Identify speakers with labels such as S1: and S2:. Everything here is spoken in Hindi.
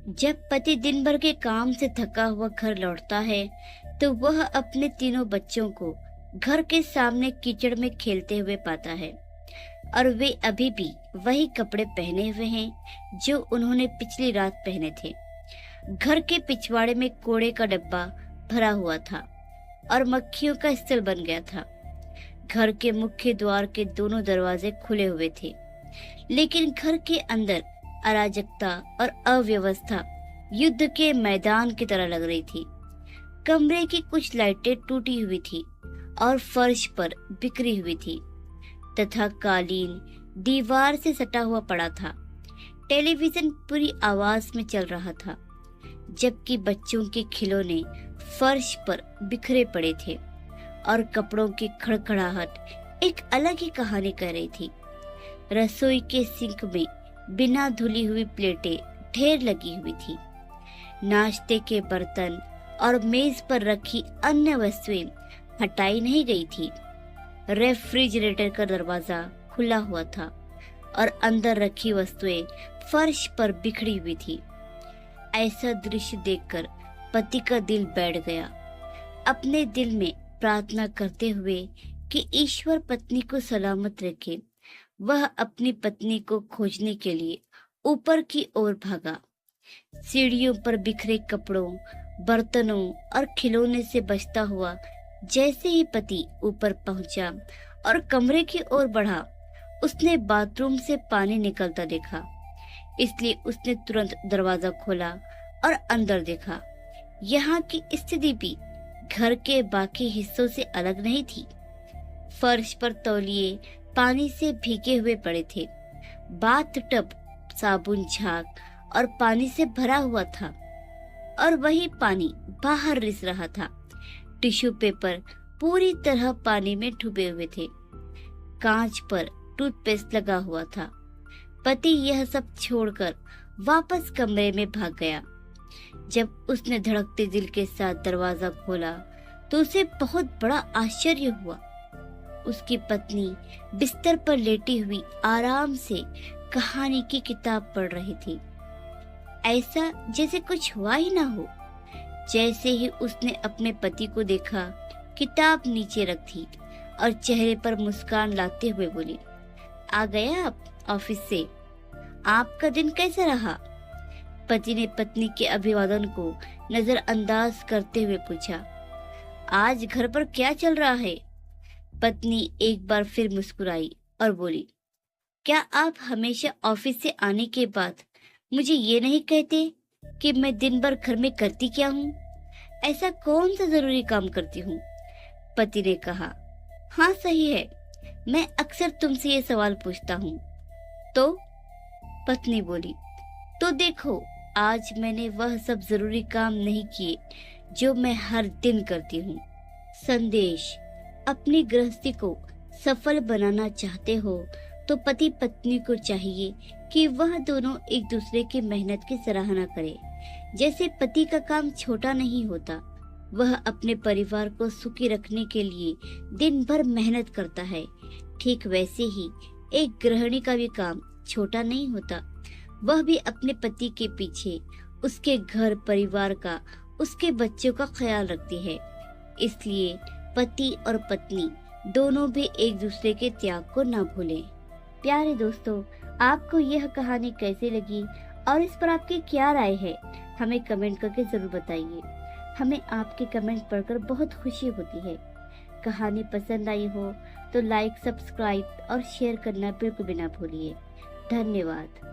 S1: जब पति दिन भर के काम से थका हुआ घर लौटता है, तो वह अपने तीनों बच्चों को घर के सामने कीचड़ में खेलते हुए पाता है और वे अभी भी वही कपड़े पहने हुए हैं जो उन्होंने पिछली रात पहने थे। घर के पिछवाड़े में कूड़े का डब्बा भरा हुआ था और मक्खियों का स्थल बन गया था। घर के मुख्य द्वार के दोनों दरवाजे खुले हुए थे, लेकिन घर के अंदर अराजकता और अव्यवस्था युद्ध के मैदान की तरह लग रही थी। कमरे की कुछ लाइटें टूटी हुई थी और फर्श पर बिखरी हुई थी तथा कालीन दीवार से सटा हुआ पड़ा था। टेलीविजन पूरी आवाज में चल रहा था, जबकि बच्चों के खिलौने फर्श पर बिखरे पड़े थे और कपड़ों की खड़खड़ाहट एक अलग ही कहानी कह रही थी। रसोई के सिंक में बिना धुली हुई प्लेटें ढेर लगी हुई थी। नाश्ते के बर्तन और मेज पर रखी अन्य वस्तुएं हटाई नहीं गई थी। रेफ्रिजरेटर का दरवाजा खुला हुआ था और अंदर रखी वस्तुएं फर्श पर बिखरी हुई थी। ऐसा दृश्य देखकर पति का दिल बैठ गया, अपने दिल में प्रार्थना करते हुए कि ईश्वर पत्नी को सलामत रखे। वह अपनी पत्नी को खोजने के लिए ऊपर की ओर भागा। सीढ़ियों पर बिखरे कपड़ों, बर्तनों और खिलौने से बचता हुआ जैसे ही पति ऊपर पहुंचा और कमरे की ओर बढ़ा, उसने बाथरूम से पानी निकलता देखा। इसलिए उसने तुरंत दरवाजा खोला और अंदर देखा। यहाँ की स्थिति भी घर के बाकी हिस्सों से अलग नहीं थी। फर्श पर तौलिए पानी से भीगे हुए पड़े थे। बाथ टब साबुन, झाग और पानी से भरा हुआ था और वही पानी बाहर रिस रहा था। टिश्यू पेपर पूरी तरह पानी में डूबे हुए थे। कांच पर टूथपेस्ट लगा हुआ था। पति यह सब छोड़कर वापस कमरे में भाग गया। जब उसने धड़कते दिल के साथ दरवाजा खोला तो उसे बहुत बड़ा आश्चर्य हुआ। उसकी पत्नी बिस्तर पर लेटी हुई आराम से कहानी की किताब पढ़ रही थी, ऐसा जैसे कुछ हुआ ही ना हो। जैसे ही उसने अपने पति को देखा, किताब नीचे रख दी और चेहरे पर मुस्कान लाते हुए बोली, आ गया आप ऑफिस से? आपका दिन कैसा रहा? पति ने पत्नी के अभिवादन को नजरअंदाज करते हुए पूछा, आज घर पर क्या चल रहा है? पत्नी एक बार फिर मुस्कुराई और बोली, क्या आप हमेशा ऑफिस से आने के बाद मुझे ये नहीं कहते कि मैं दिन भर घर में करती क्या हूँ? ऐसा कौन सा जरूरी काम करती हूँ? पति ने कहा, हाँ सही है, मैं अक्सर तुमसे ये सवाल पूछता हूँ। तो पत्नी बोली, तो देखो, आज मैंने वह सब जरूरी काम नहीं किए जो मैं हर दिन करती हूँ। संदेश: अपनी गृहस्थी को सफल बनाना चाहते हो तो पति पत्नी को चाहिए कि वह दोनों एक दूसरे की मेहनत की सराहना करें। जैसे पति का काम छोटा नहीं होता, वह अपने परिवार को सुखी रखने के लिए दिन भर मेहनत करता है, ठीक वैसे ही एक गृहिणी का भी काम छोटा नहीं होता। वह भी अपने पति के पीछे उसके घर परिवार का, उसके बच्चों का ख्याल रखती है। इसलिए पति और पत्नी दोनों भी एक दूसरे के त्याग को न भूलें। प्यारे दोस्तों, आपको यह कहानी कैसी लगी और इस पर आपकी क्या राय है, हमें कमेंट करके जरूर बताइए। हमें आपके कमेंट पढ़कर बहुत खुशी होती है। कहानी पसंद आई हो तो लाइक, सब्सक्राइब और शेयर करना बिल्कुल भी ना भूलिए। धन्यवाद।